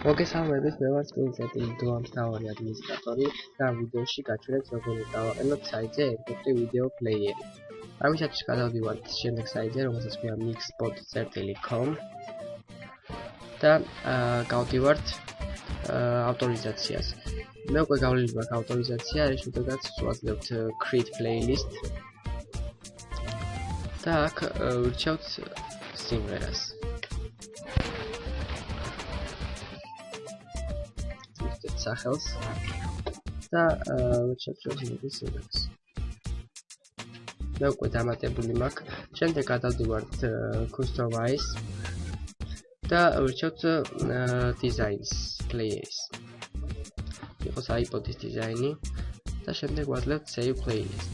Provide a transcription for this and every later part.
მოგესალმებით, მე ვარ წმინწეთი მთავარი ადმინისტრატორი და ვიდეოში გაჩვენებთ როგორ დავაყენოთ საიტზე ერთ-ერთი ვიდეო პლეიერი. ამისათვის გადავდივართ შემდეგ საიტზე, რომელსაც ქვია mixbot.com და გავდივართ ავტორიზაციას. მე უკვე გავლილი მაქვს ავტორიზაცია, არის შედეგად ვაძლევთ create playlist და აქ ვირჩევთ სიმღერას. სახელს და ვირჩევთ სიმღერას. მე უკვე დამატებული მაქვს. შემდეგ გადავდივართ customize და ვირჩევთ designs playlist. იყოს iPod-ის დიზაინი და შემდეგ ვაძლევთ save playlist.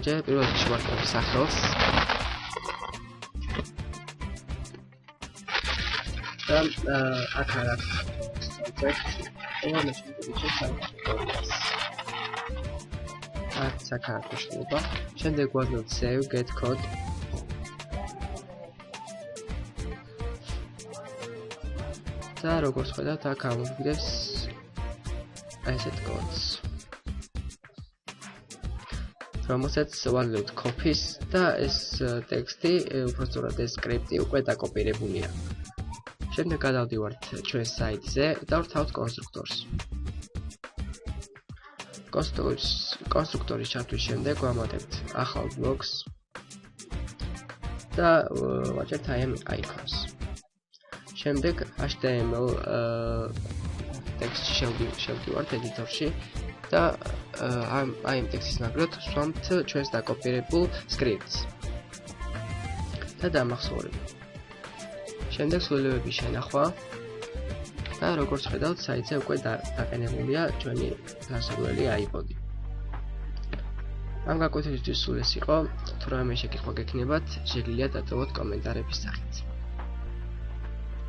ჯერ პირველად შევარდნებ სახელს და აქ არის საკარათაშლობა. შემდეგ ვაძლევთ save get code და როგორც ხედავთ აქ ამოგვიგებს ასეთ კოდს, რომელსაც ვაძლევთ copy-ს და ეს ტექსტი, უბრალოდ ეს სკრიპტი უკვე დაკოპირებულია. შემდეგ გადავდივართ ჩვენ საიტზე და ვთავთ კონსტრუქტორს. კონსტრუქტორის ჩართვის შემდეგ ვამატებთ ახალ ბლოკს და ვაჭერთ am icons. შემდეგ HTML ტექსტში შევდივართ ედიტორში და ამ ტექსტის ნაკლად ვსვამთ ჩვენს დაკოპირებულ სკრიპტს და დამახსოვრებთ. შემდეგ სრულებების შენახვა და როგორც ხედავთ საიტზე უკვე დაყენებულია ჩვენი განსაზღვრელი iPod-ი. ამ გაკვეთილისთვის სულ ეს იყო. თუ რაიმე შეკითხვა გექნებათ, შეგიძლიათ დატოვოთ კომენტარების სახით.